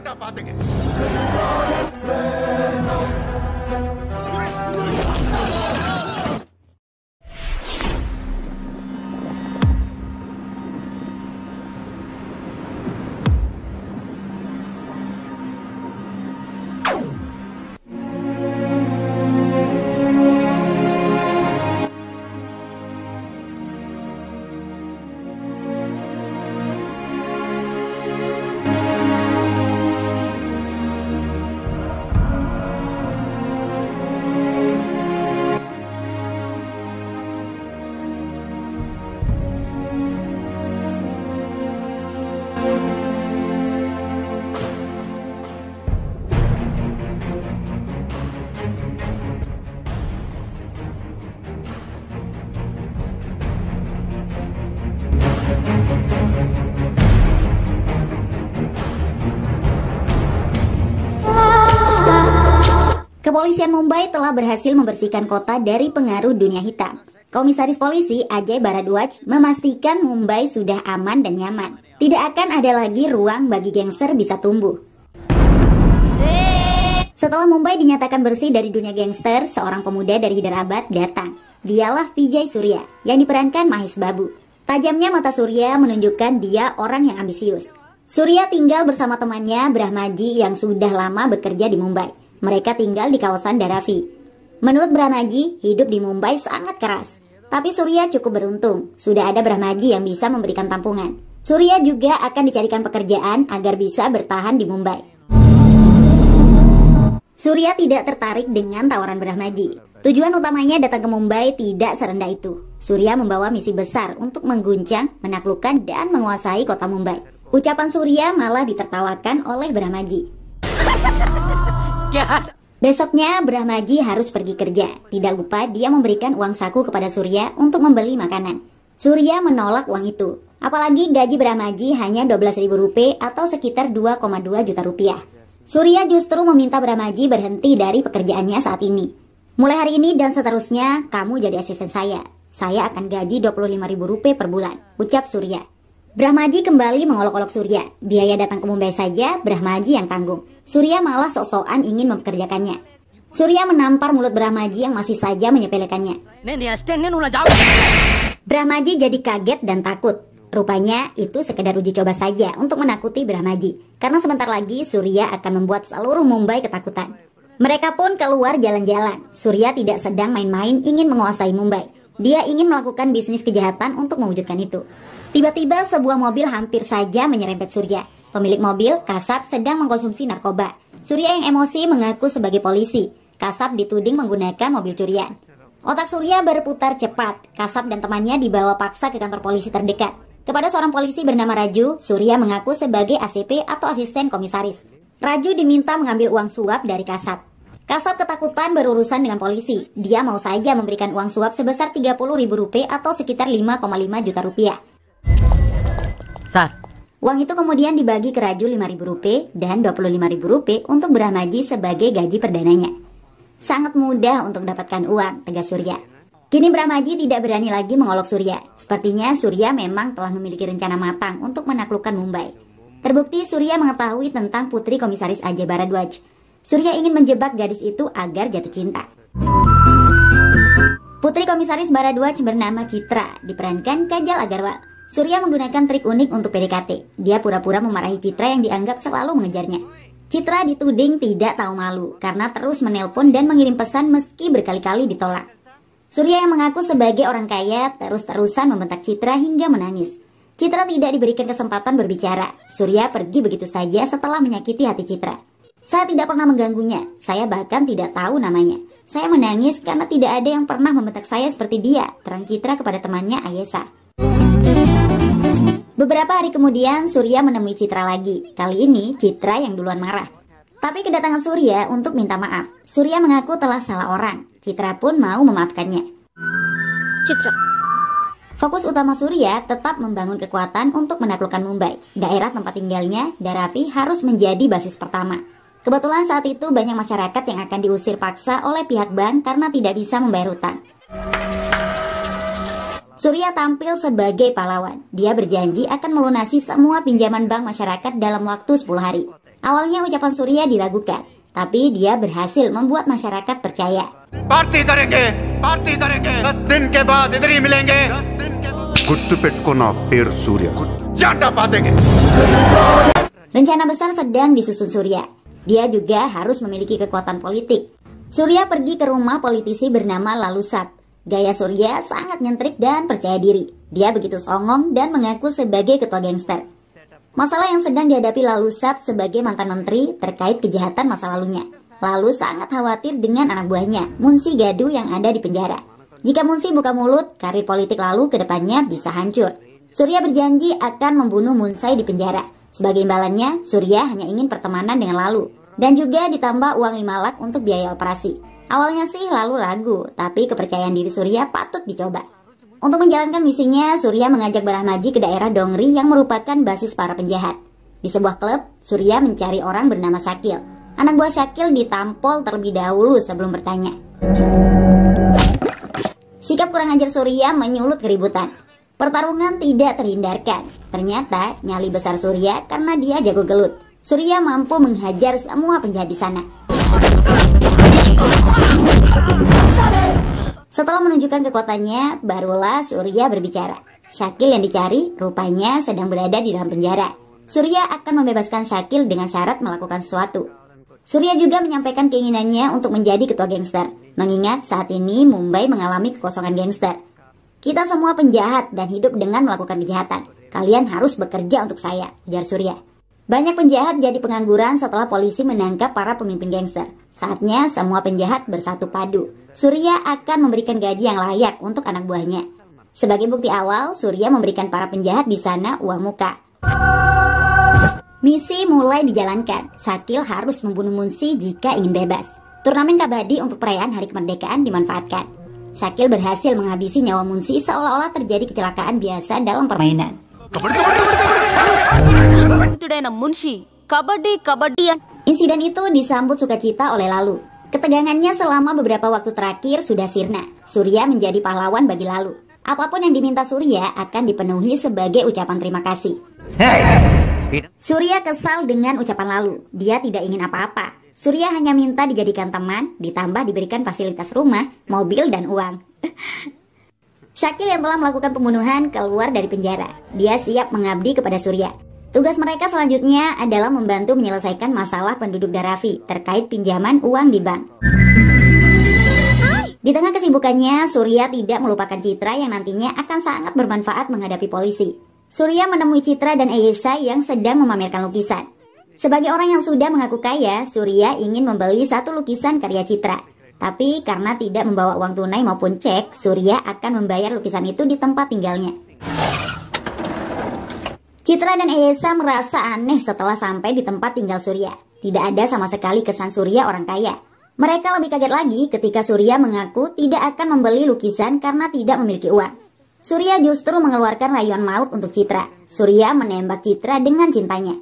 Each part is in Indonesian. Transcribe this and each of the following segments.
का पातेंगे। Kepolisian Mumbai telah berhasil membersihkan kota dari pengaruh dunia hitam. Komisaris Polisi Ajay Bharadwaj memastikan Mumbai sudah aman dan nyaman. Tidak akan ada lagi ruang bagi gangster bisa tumbuh. Setelah Mumbai dinyatakan bersih dari dunia gangster, seorang pemuda dari Hyderabad datang. Dialah Vijay Surya yang diperankan Mahesh Babu. Tajamnya mata Surya menunjukkan dia orang yang ambisius. Surya tinggal bersama temannya Brahmaji yang sudah lama bekerja di Mumbai. Mereka tinggal di kawasan Dharavi. Menurut Brahmaji, hidup di Mumbai sangat keras. Tapi Surya cukup beruntung, sudah ada Brahmaji yang bisa memberikan tampungan. Surya juga akan dicarikan pekerjaan agar bisa bertahan di Mumbai. Surya tidak tertarik dengan tawaran Brahmaji. Tujuan utamanya datang ke Mumbai tidak serendah itu. Surya membawa misi besar untuk mengguncang, menaklukkan, dan menguasai kota Mumbai. Ucapan Surya malah ditertawakan oleh Brahmaji. Besoknya Brahmaji harus pergi kerja. Tidak lupa dia memberikan uang saku kepada Surya untuk membeli makanan. Surya menolak uang itu. Apalagi gaji Brahmaji hanya 12.000 rupiah atau sekitar 2,2 juta rupiah. Surya justru meminta Brahmaji berhenti dari pekerjaannya saat ini. Mulai hari ini dan seterusnya kamu jadi asisten saya. Saya akan gaji 25.000 rupiah per bulan, ucap Surya. Brahmaji kembali mengolok-olok Surya. Biaya datang ke Mumbai saja Brahmaji yang tanggung. Surya malah sok-sokan ingin mempekerjakannya. Surya menampar mulut Brahmaji yang masih saja menyepelekannya. Brahmaji jadi kaget dan takut. Rupanya itu sekedar uji coba saja untuk menakuti Brahmaji. Karena sebentar lagi Surya akan membuat seluruh Mumbai ketakutan. Mereka pun keluar jalan-jalan. Surya tidak sedang main-main ingin menguasai Mumbai. Dia ingin melakukan bisnis kejahatan untuk mewujudkan itu. Tiba-tiba sebuah mobil hampir saja menyerempet Surya. Pemilik mobil, Kasab, sedang mengkonsumsi narkoba. Surya yang emosi mengaku sebagai polisi. Kasab dituding menggunakan mobil curian. Otak Surya berputar cepat. Kasab dan temannya dibawa paksa ke kantor polisi terdekat. Kepada seorang polisi bernama Raju, Surya mengaku sebagai ACP atau asisten komisaris. Raju diminta mengambil uang suap dari Kasab. Kasab ketakutan berurusan dengan polisi. Dia mau saja memberikan uang suap sebesar 30.000 rupiah atau sekitar 5,5 juta rupiah. Uang itu kemudian dibagi ke Raju 5.000 rupiah dan 25.000 rupiah untuk Brahmaji sebagai gaji perdananya. Sangat mudah untuk mendapatkan uang, tegas Surya. Kini Brahmaji tidak berani lagi mengolok Surya. Sepertinya Surya memang telah memiliki rencana matang untuk menaklukkan Mumbai. Terbukti Surya mengetahui tentang putri komisaris Ajay Bharadwaj. Surya ingin menjebak gadis itu agar jatuh cinta. Putri komisaris Bharadwaj bernama Citra, diperankan Kajal Agarwal. Surya menggunakan trik unik untuk PDKT. Dia pura-pura memarahi Citra yang dianggap selalu mengejarnya. Citra dituding tidak tahu malu karena terus menelpon dan mengirim pesan meski berkali-kali ditolak. Surya yang mengaku sebagai orang kaya terus-terusan membentak Citra hingga menangis. Citra tidak diberikan kesempatan berbicara. Surya pergi begitu saja setelah menyakiti hati Citra. Saya tidak pernah mengganggunya. Saya bahkan tidak tahu namanya. Saya menangis karena tidak ada yang pernah membentak saya seperti dia, terang Citra kepada temannya Ayesa. Beberapa hari kemudian Surya menemui Citra lagi. Kali ini Citra yang duluan marah. Tapi kedatangan Surya untuk minta maaf. Surya mengaku telah salah orang. Citra pun mau memaafkannya. Citra. Fokus utama Surya tetap membangun kekuatan untuk menaklukkan Mumbai. Daerah tempat tinggalnya, Dharavi, harus menjadi basis pertama. Kebetulan saat itu banyak masyarakat yang akan diusir paksa oleh pihak bank karena tidak bisa membayar hutang. Surya tampil sebagai pahlawan. Dia berjanji akan melunasi semua pinjaman bank masyarakat dalam waktu 10 hari. Awalnya ucapan Surya diragukan, tapi dia berhasil membuat masyarakat percaya. Party करेंगे 10 दिन के बाद इधर ही मिलेंगे गुर्तु पेट्टुकुन्न पेरू सूर्य जांडा पादेंगे. Rencana besar sedang disusun Surya. Dia juga harus memiliki kekuatan politik. Surya pergi ke rumah politisi bernama Lalu Sap. Gaya Surya sangat nyentrik dan percaya diri. Dia begitu songong dan mengaku sebagai ketua gangster. Masalah yang sedang dihadapi Lalu Sap sebagai mantan menteri terkait kejahatan masa lalunya. Lalu sangat khawatir dengan anak buahnya, Munsi Gaduh yang ada di penjara. Jika Munsi buka mulut, karir politik Lalu ke depannya bisa hancur. Surya berjanji akan membunuh Munsai di penjara. Sebagai imbalannya, Surya hanya ingin pertemanan dengan Lalu. Dan juga ditambah uang 5 lak untuk biaya operasi. Awalnya sih Lalu ragu, tapi kepercayaan diri Surya patut dicoba. Untuk menjalankan misinya, Surya mengajak Brahmaji ke daerah Dongri yang merupakan basis para penjahat. Di sebuah klub, Surya mencari orang bernama Syakil. Anak buah Syakil ditampol terlebih dahulu sebelum bertanya. Sikap kurang ajar Surya menyulut keributan. Pertarungan tidak terhindarkan. Ternyata nyali besar Surya karena dia jago gelut. Surya mampu menghajar semua penjahat di sana. Setelah menunjukkan kekuatannya, barulah Surya berbicara. Syakil yang dicari rupanya sedang berada di dalam penjara. Surya akan membebaskan Syakil dengan syarat melakukan sesuatu. Surya juga menyampaikan keinginannya untuk menjadi ketua gangster, mengingat saat ini Mumbai mengalami kekosongan gangster. Kita semua penjahat dan hidup dengan melakukan kejahatan. Kalian harus bekerja untuk saya, ujar Surya. Banyak penjahat jadi pengangguran setelah polisi menangkap para pemimpin gangster. Saatnya semua penjahat bersatu padu. Surya akan memberikan gaji yang layak untuk anak buahnya. Sebagai bukti awal, Surya memberikan para penjahat di sana uang muka. Misi mulai dijalankan. Syakil harus membunuh Munsi jika ingin bebas. Turnamen kabadi untuk perayaan hari kemerdekaan dimanfaatkan. Syakil berhasil menghabisi nyawa Munsi seolah-olah terjadi kecelakaan biasa dalam permainan. Insiden itu disambut sukacita oleh Lalu. Ketegangannya selama beberapa waktu terakhir sudah sirna. Surya menjadi pahlawan bagi Lalu. Apapun yang diminta Surya akan dipenuhi sebagai ucapan terima kasih. Surya kesal dengan ucapan Lalu. Dia tidak ingin apa-apa. Surya hanya minta dijadikan teman, ditambah diberikan fasilitas rumah, mobil, dan uang. Syakil yang telah melakukan pembunuhan keluar dari penjara. Dia siap mengabdi kepada Surya. Tugas mereka selanjutnya adalah membantu menyelesaikan masalah penduduk Dharavi terkait pinjaman uang di bank. Di tengah kesibukannya, Surya tidak melupakan Citra yang nantinya akan sangat bermanfaat menghadapi polisi. Surya menemui Citra dan Ayesa yang sedang memamerkan lukisan. Sebagai orang yang sudah mengaku kaya, Surya ingin membeli satu lukisan karya Citra. Tapi karena tidak membawa uang tunai maupun cek, Surya akan membayar lukisan itu di tempat tinggalnya. Citra dan Ayesa merasa aneh setelah sampai di tempat tinggal Surya. Tidak ada sama sekali kesan Surya orang kaya. Mereka lebih kaget lagi ketika Surya mengaku tidak akan membeli lukisan karena tidak memiliki uang. Surya justru mengeluarkan rayuan maut untuk Citra. Surya menembak Citra dengan cintanya.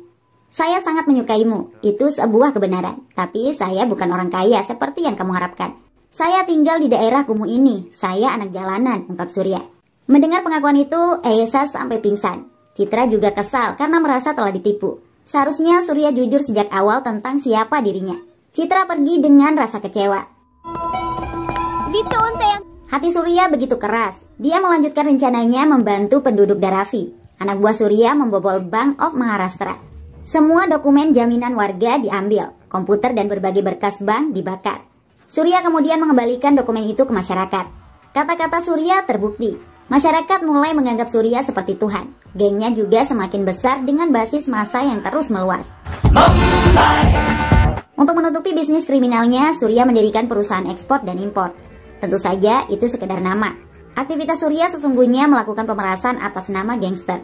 Saya sangat menyukaimu, itu sebuah kebenaran. Tapi saya bukan orang kaya seperti yang kamu harapkan. Saya tinggal di daerah kumuh ini, saya anak jalanan, ungkap Surya. Mendengar pengakuan itu, Ayesa sampai pingsan. Citra juga kesal karena merasa telah ditipu. Seharusnya Surya jujur sejak awal tentang siapa dirinya. Citra pergi dengan rasa kecewa. Hati Surya begitu keras. Dia melanjutkan rencananya membantu penduduk Dharavi. Anak buah Surya membobol Bank of Maharashtra. Semua dokumen jaminan warga diambil. Komputer dan berbagai berkas bank dibakar. Surya kemudian mengembalikan dokumen itu ke masyarakat. Kata-kata Surya terbukti. Masyarakat mulai menganggap Surya seperti Tuhan. Gengnya juga semakin besar dengan basis massa yang terus meluas. Untuk menutupi bisnis kriminalnya, Surya mendirikan perusahaan ekspor dan impor. Tentu saja itu sekedar nama. Aktivitas Surya sesungguhnya melakukan pemerasan atas nama gangster.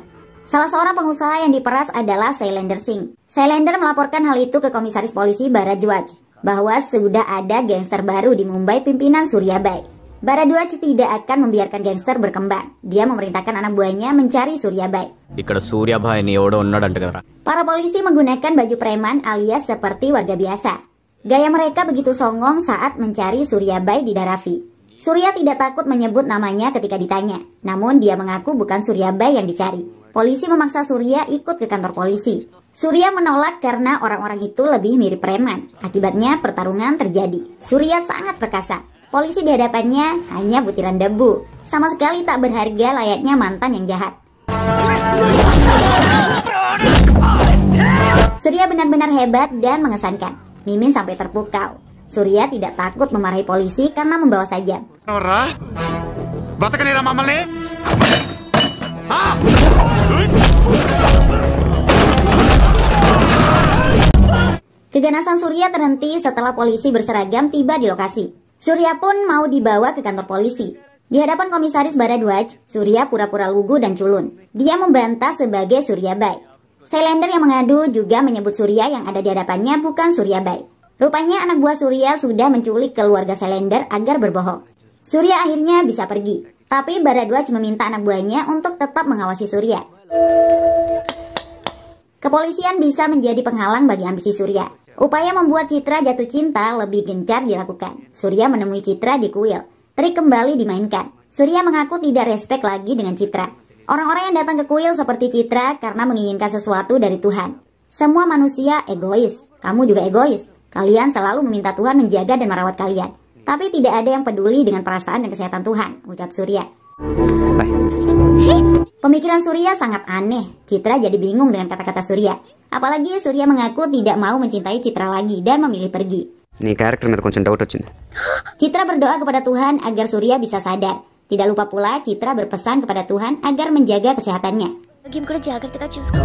Salah seorang pengusaha yang diperas adalah Shailender Singh. Shailender melaporkan hal itu ke komisaris polisi Bharadwaj bahwa sudah ada gangster baru di Mumbai pimpinan Surya Bai. Bharadwaj tidak akan membiarkan gangster berkembang. Dia memerintahkan anak buahnya mencari Surya Bai. Para polisi menggunakan baju preman alias seperti warga biasa. Gaya mereka begitu songong saat mencari Surya Bai di Dharavi. Surya tidak takut menyebut namanya ketika ditanya. Namun dia mengaku bukan Surya Bai yang dicari. Polisi memaksa Surya ikut ke kantor polisi. Surya menolak karena orang-orang itu lebih mirip preman. Akibatnya pertarungan terjadi. Surya sangat perkasa. Polisi di hadapannya hanya butiran debu. Sama sekali tak berharga layaknya mantan yang jahat. Surya benar-benar hebat dan mengesankan. Mimin sampai terpukau. Surya tidak takut memarahi polisi karena membawa sajam. Nora, bata ka nila mamal ni? Ah! Keganasan Surya terhenti setelah polisi berseragam tiba di lokasi. Surya pun mau dibawa ke kantor polisi. Di hadapan komisaris Baradwaj, Surya pura-pura lugu dan culun. Dia membantah sebagai Surya Bai. Sailender yang mengadu juga menyebut Surya yang ada di hadapannya bukan Surya Bai. Rupanya anak buah Surya sudah menculik keluarga Sailender agar berbohong. Surya akhirnya bisa pergi. Tapi Baradwaj meminta anak buahnya untuk tetap mengawasi Surya. Kepolisian bisa menjadi penghalang bagi ambisi Surya. Upaya membuat Citra jatuh cinta lebih gencar dilakukan. Surya menemui Citra di kuil. Trik kembali dimainkan. Surya mengaku tidak respek lagi dengan Citra. Orang-orang yang datang ke kuil seperti Citra karena menginginkan sesuatu dari Tuhan. Semua manusia egois. Kamu juga egois. Kalian selalu meminta Tuhan menjaga dan merawat kalian. Tapi tidak ada yang peduli dengan perasaan dan kesehatan Tuhan, ucap Surya. Pemikiran Surya sangat aneh. Citra jadi bingung dengan kata-kata Surya. Apalagi Surya mengaku tidak mau mencintai Citra lagi dan memilih pergi. Nih karakter మీద కొంచెం డౌట్ వచ్చింది. Citra berdoa kepada Tuhan agar Surya bisa sadar. Tidak lupa pula Citra berpesan kepada Tuhan agar menjaga kesehatannya. Game కూడా జాగ్రత్తగా చూసుకో.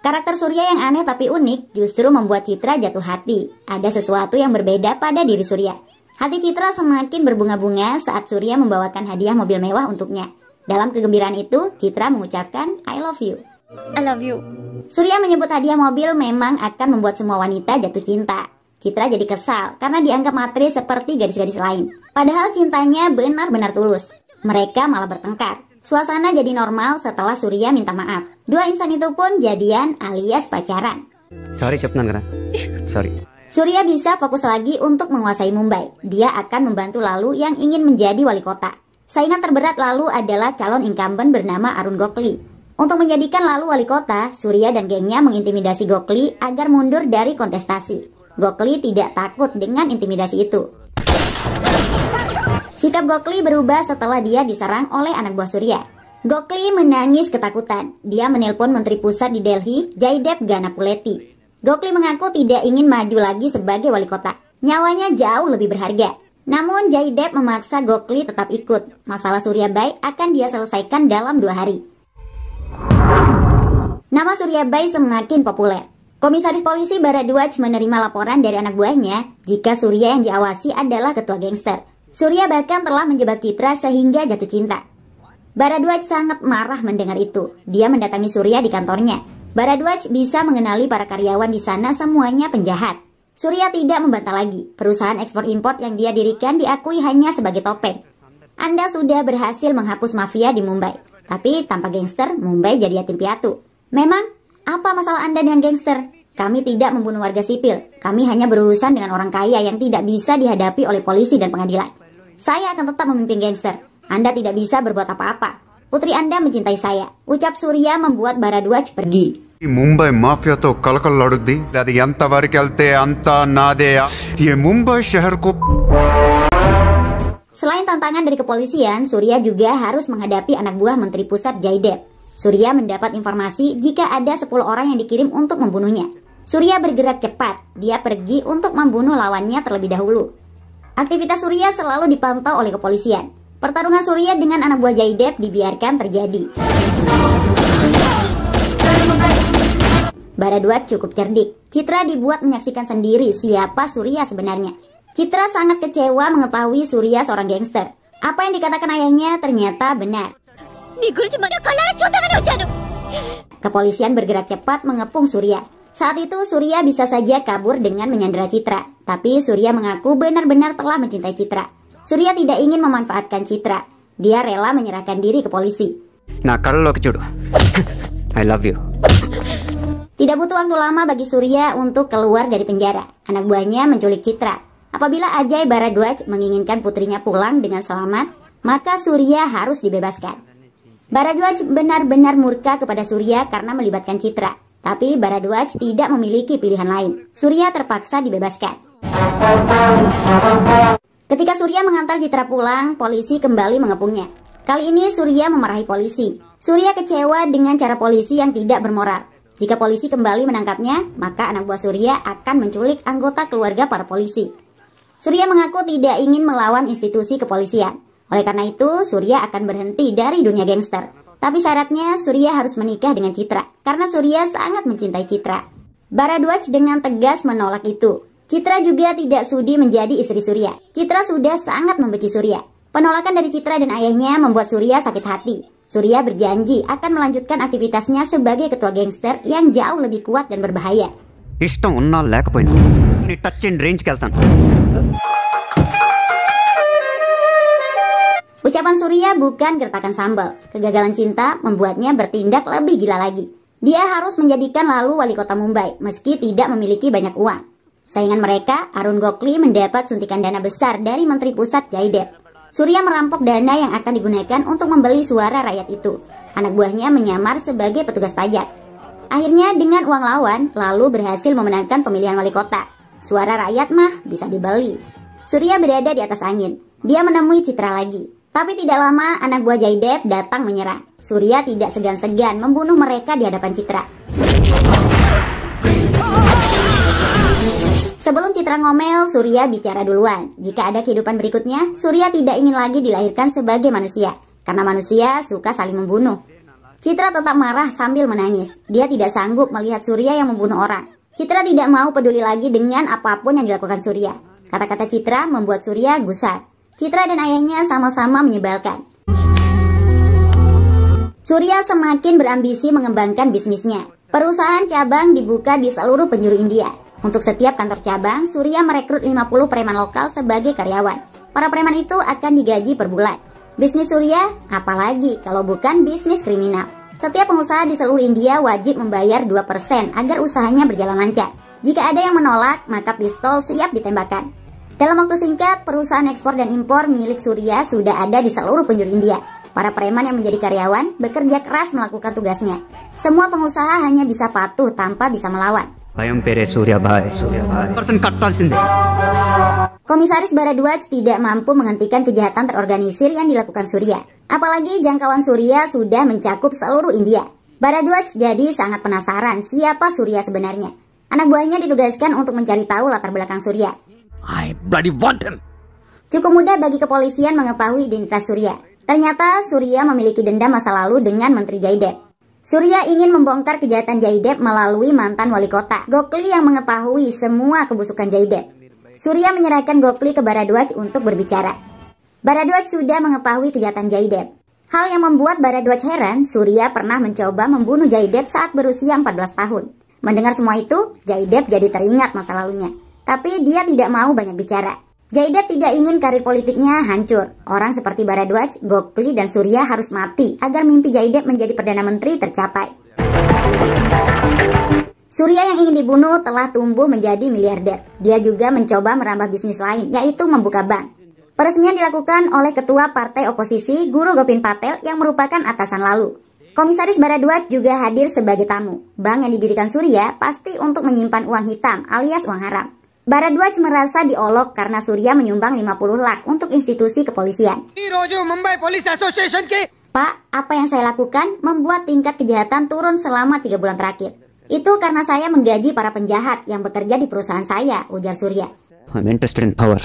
Karakter Surya yang aneh tapi unik justru membuat Citra jatuh hati. Ada sesuatu yang berbeda pada diri Surya. Hati Citra semakin berbunga-bunga saat Surya membawakan hadiah mobil mewah untuknya. Dalam kegembiraan itu, Citra mengucapkan I love you. I love you. Surya menyebut hadiah mobil memang akan membuat semua wanita jatuh cinta. Citra jadi kesal karena dianggap materi seperti gadis-gadis lain. Padahal cintanya benar-benar tulus. Mereka malah bertengkar. Suasana jadi normal setelah Surya minta maaf. Dua insan itu pun jadian alias pacaran. Sorry చెప్తున్నాను కదా. Sorry. Surya bisa fokus lagi untuk menguasai Mumbai. Dia akan membantu Lalu yang ingin menjadi wali kota. Saingan terberat Lalu adalah calon incumbent bernama Arun Gokli. Untuk menjadikan Lalu wali kota, Surya dan gengnya mengintimidasi Gokli agar mundur dari kontestasi. Gokli tidak takut dengan intimidasi itu. Sikap Gokli berubah setelah dia diserang oleh anak buah Surya. Gokli menangis ketakutan. Dia menelpon Menteri Pusat di Delhi, Jaidev Ganapuleti. Gokli mengaku tidak ingin maju lagi sebagai wali kota. Nyawanya jauh lebih berharga. Namun Jaidev memaksa Gokli tetap ikut. Masalah Surya Bai akan dia selesaikan dalam 2 hari. Nama Surya Bai semakin populer. Komisaris polisi Baradwaj menerima laporan dari anak buahnya jika Surya yang diawasi adalah ketua gangster. Surya bahkan telah menjebak Citra sehingga jatuh cinta. Baradwaj sangat marah mendengar itu. Dia mendatangi Surya di kantornya. Baradwaj bisa mengenali para karyawan di sana semuanya penjahat. Surya tidak membantah lagi. Perusahaan ekspor-impor yang dia dirikan diakui hanya sebagai topeng. Anda sudah berhasil menghapus mafia di Mumbai. Tapi tanpa gangster, Mumbai jadi yatim piatu. Memang, apa masalah Anda dengan gangster? Kami tidak membunuh warga sipil. Kami hanya berurusan dengan orang kaya yang tidak bisa dihadapi oleh polisi dan pengadilan. Saya akan tetap memimpin gangster. Anda tidak bisa berbuat apa-apa. Putri Anda mencintai saya. Ucap Surya membuat Baradwaj pergi. Mumbai మాఫియాతో కలకలాడుద్ది అది ఎంత వరకు వెళ్తే అంత నాదేయా ఈ ముంబై షహర్కు. Selain tantangan dari kepolisian, Surya juga harus menghadapi anak buah Menteri Pusat Jaidev. Surya mendapat informasi jika ada 10 orang yang dikirim untuk membunuhnya. Surya bergerak cepat. Dia pergi untuk membunuh lawannya terlebih dahulu. Aktivitas Surya selalu dipantau oleh kepolisian. Pertarungan Surya dengan anak buah Jaidev dibiarkan terjadi. Baradwaj cukup cerdik. Citra dibuat menyaksikan sendiri siapa Surya sebenarnya. Citra sangat kecewa mengetahui Surya seorang gangster. Apa yang dikatakan ayahnya ternyata benar. Kepolisian bergerak cepat mengepung Surya. Saat itu Surya bisa saja kabur dengan menyandera Citra. Tapi Surya mengaku benar-benar telah mencintai Citra. Surya tidak ingin memanfaatkan Citra. Dia rela menyerahkan diri ke polisi. నా కళ్ళలోకి చూడు. I love you. Tidak butuh waktu lama bagi Surya untuk keluar dari penjara. Anak buahnya menculik Citra. Apabila Ajay Baradwaj menginginkan putrinya pulang dengan selamat, maka Surya harus dibebaskan. Baradwaj benar-benar murka kepada Surya karena melibatkan Citra. Tapi Bharadwaj tidak memiliki pilihan lain. Surya terpaksa dibebaskan. Ketika Surya mengantar Citra pulang, polisi kembali mengepungnya. Kali ini Surya memarahi polisi. Surya kecewa dengan cara polisi yang tidak bermoral. Jika polisi kembali menangkapnya, maka anak buah Surya akan menculik anggota keluarga para polisi. Surya mengaku tidak ingin melawan institusi kepolisian. Oleh karena itu, Surya akan berhenti dari dunia gangster. Tapi syaratnya Surya harus menikah dengan Citra, karena Surya sangat mencintai Citra. Bharadwaj dengan tegas menolak itu. Citra juga tidak sudi menjadi istri Surya. Citra sudah sangat membenci Surya. Penolakan dari Citra dan ayahnya membuat Surya sakit hati. Surya berjanji akan melanjutkan aktivitasnya sebagai ketua gangster yang jauh lebih kuat dan berbahaya. ఇష్టం ఉన్నా లేకపోయినా నీ touch and రేంజ్కి వెళ్తాను. Ucapan Surya bukan gertakan sambal. Kegagalan cinta membuatnya bertindak lebih gila lagi. Dia harus menjadikan Lalu wali kota Mumbai meski tidak memiliki banyak uang. Saingan mereka, Arun Gokli, mendapat suntikan dana besar dari Menteri Pusat Jaidev. Surya merampok dana yang akan digunakan untuk membeli suara rakyat itu. Anak buahnya menyamar sebagai petugas pajak. Akhirnya dengan uang lawan, Lalu berhasil memenangkan pemilihan wali kota. Suara rakyat mah bisa dibeli. Surya berada di atas angin. Dia menemui Citra lagi. Tapi tidak lama anak buah Jaidev datang menyerang. Surya tidak segan-segan membunuh mereka di hadapan Citra. Sebelum Citra ngomel, Surya bicara duluan. Jika ada kehidupan berikutnya, Surya tidak ingin lagi dilahirkan sebagai manusia. Karena manusia suka saling membunuh. Citra tetap marah sambil menangis. Dia tidak sanggup melihat Surya yang membunuh orang. Citra tidak mau peduli lagi dengan apapun yang dilakukan Surya. Kata-kata Citra membuat Surya gusar. Citra dan ayahnya sama-sama menyebalkan. Surya semakin berambisi mengembangkan bisnisnya. Perusahaan cabang dibuka di seluruh penjuru India. Untuk setiap kantor cabang, Surya merekrut 50 preman lokal sebagai karyawan. Para preman itu akan digaji per bulan. Bisnis Surya, apalagi kalau bukan bisnis kriminal. Setiap pengusaha di seluruh India wajib membayar 2% agar usahanya berjalan lancar. Jika ada yang menolak, maka pistol siap ditembakkan. Dalam waktu singkat, perusahaan ekspor dan impor milik Surya sudah ada di seluruh penjuru India. Para preman yang menjadi karyawan bekerja keras melakukan tugasnya. Semua pengusaha hanya bisa patuh tanpa bisa melawan. భయం పేరే సూర్యాభాయ్ పర్సన్ కట్టాల్సిందే. Komisaris Bharadwaj tidak mampu menghentikan kejahatan terorganisir yang dilakukan Surya. Apalagi jangkauan Surya sudah mencakup seluruh India. Bharadwaj jadi sangat penasaran siapa Surya sebenarnya. Anak buahnya ditugaskan untuk mencari tahu latar belakang Surya. I bloody want him. Cukup mudah bagi kepolisian mengetahui identitas Surya. Ternyata Surya memiliki dendam masa lalu dengan Menteri Jaidev. Surya ingin membongkar kejahatan Jaidev melalui mantan wali kota, Gokli, yang mengetahui semua kebusukan Jaidev. Surya menyerahkan Gokli ke Bharadwaj untuk berbicara. Bharadwaj sudah mengetahui kejahatan Jaidev. Hal yang membuat Bharadwaj heran, Surya pernah mencoba membunuh Jaidev saat berusia 14 tahun. Mendengar semua itu, Jaidev jadi teringat masa lalunya. Tapi dia tidak mau banyak bicara. Jaidev tidak ingin karir politiknya hancur. Orang seperti Bharadwaj, Gokli, dan Surya harus mati agar mimpi Jaidev menjadi Perdana Menteri tercapai. Surya yang ingin dibunuh telah tumbuh menjadi miliarder. Dia juga mencoba merambah bisnis lain, yaitu membuka bank. Peresmian dilakukan oleh ketua partai oposisi Guru Gopin Patel yang merupakan atasan Lalu. Komisaris Bharadwaj juga hadir sebagai tamu. Bank yang didirikan Surya pasti untuk menyimpan uang hitam alias uang haram. Bharadwaj merasa diolok karena Surya menyumbang 50 lak untuk institusi kepolisian. Pak, apa yang saya lakukan membuat tingkat kejahatan turun selama 3 bulan terakhir. Itu karena saya menggaji para penjahat yang bekerja di perusahaan saya, ujar Surya. I'm interested in power.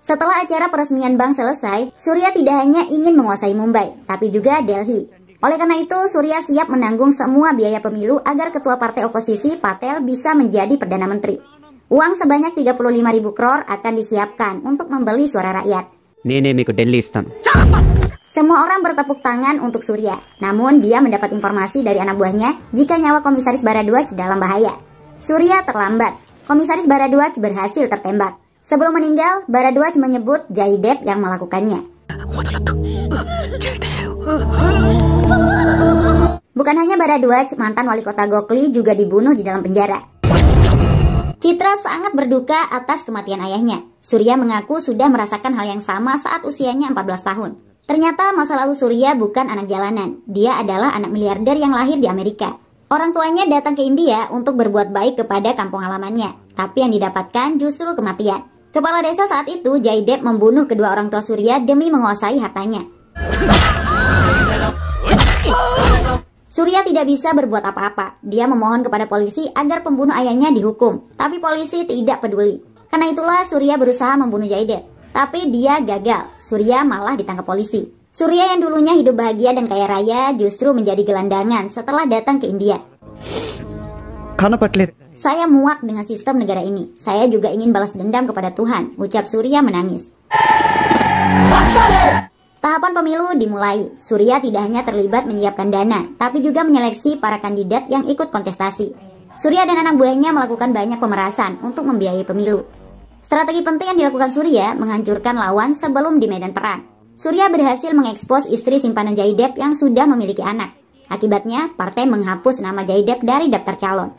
Setelah acara peresmian bank selesai, Surya tidak hanya ingin menguasai Mumbai, tapi juga Delhi. Oleh karena itu, Surya siap menanggung semua biaya pemilu agar ketua partai oposisi Patel bisa menjadi Perdana Menteri. Uang sebanyak 35.000 crore akan disiapkan untuk membeli suara rakyat. నేనే మీకు ఢిల్లీ ఇస్తాను. Semua orang bertepuk tangan untuk Surya. Namun dia mendapat informasi dari anak buahnya jika nyawa Komisaris Bharadwaj dalam bahaya. Surya terlambat. Komisaris Bharadwaj berhasil tertembak. Sebelum meninggal, Bharadwaj menyebut Jaidev yang melakukannya. Bukan hanya Bharadwaj, mantan wali kota Gokli juga dibunuh di dalam penjara. Citra sangat berduka atas kematian ayahnya. Surya mengaku sudah merasakan hal yang sama saat usianya 14 tahun. Ternyata masa lalu Surya bukan anak jalanan. Dia adalah anak miliarder yang lahir di Amerika. Orang tuanya datang ke India untuk berbuat baik kepada kampung halamannya, tapi yang didapatkan justru kematian. Kepala desa saat itu, Jaydev, membunuh kedua orang tua Surya demi menguasai hartanya. Surya tidak bisa berbuat apa-apa. Dia memohon kepada polisi agar pembunuh ayahnya dihukum, tapi polisi tidak peduli. Karena itulah Surya berusaha membunuh Jaydev, tapi dia gagal. Surya malah ditangkap polisi. Surya yang dulunya hidup bahagia dan kaya raya justru menjadi gelandangan setelah datang ke India. खाना पटले Saya muak dengan sistem negara ini. Saya juga ingin balas dendam kepada Tuhan, ucap Surya menangis. Tahapan pemilu dimulai. Surya tidak hanya terlibat menyiapkan dana, tapi juga menyeleksi para kandidat yang ikut kontestasi. Surya dan anak buahnya melakukan banyak pemerasan untuk membiayai pemilu. Strategi penting yang dilakukan Surya menghancurkan lawan sebelum di medan perang. Surya berhasil mengekspos istri simpanan Jaydev yang sudah memiliki anak. Akibatnya, partai menghapus nama Jaydev dari daftar calon.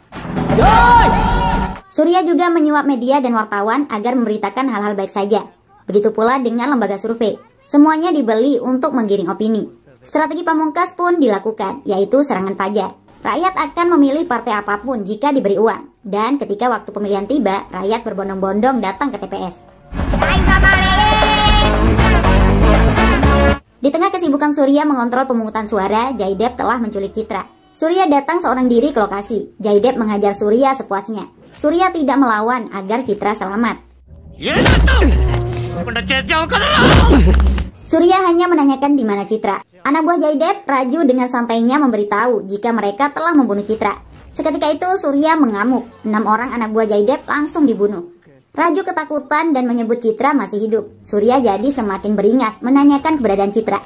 Surya juga menyuap media dan wartawan agar memberitakan hal-hal baik saja. Begitu pula dengan lembaga survei. Semuanya dibeli untuk menggiring opini. Strategi pamungkas pun dilakukan, yaitu serangan fajar. Rakyat akan memilih partai apapun jika diberi uang. Dan ketika waktu pemilihan tiba, rakyat berbondong-bondong datang ke TPS. Di tengah kesibukan Surya mengontrol pemungutan suara, Jaydev telah menculik Citra. Surya datang seorang diri ke lokasi. Jaydev menghajar Surya sepuasnya. Surya tidak melawan agar Citra selamat. Surya hanya menanyakan di mana Citra. Anak buah Jaydev, Raju, dengan santainya memberitahu jika mereka telah membunuh Citra. Seketika itu Surya mengamuk. 6 orang anak buah Jaydev langsung dibunuh. Raju ketakutan dan menyebut Citra masih hidup. Surya jadi semakin beringas menanyakan keberadaan Citra.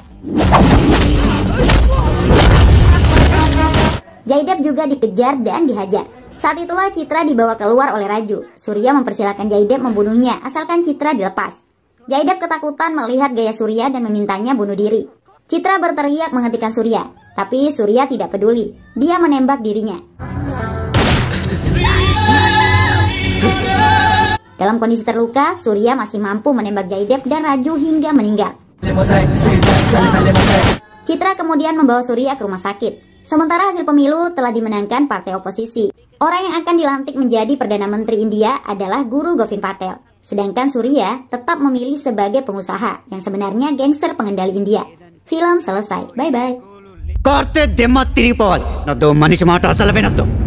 Jaydev juga dikejar dan dihajar. Saat itulah Citra dibawa keluar oleh Raju. Surya mempersilahkan Jaydev membunuhnya asalkan Citra dilepas. Jaydev ketakutan melihat gaya Surya dan memintanya bunuh diri. Citra berteriak menghentikan Surya, tapi Surya tidak peduli. Dia menembak dirinya. Dalam kondisi terluka, Surya masih mampu menembak Jaydev dan Raju hingga meninggal. Citra kemudian membawa Surya ke rumah sakit. Sementara hasil pemilu telah dimenangkan partai oposisi. Orang yang akan dilantik menjadi Perdana Menteri India adalah Guru Govind Patel. Sedangkan Surya tetap memilih sebagai pengusaha yang sebenarnya gangster pengendali India. Film selesai. Bye-bye. करते दे मत त्रिपल न दो मनीष माटा सलवे न दो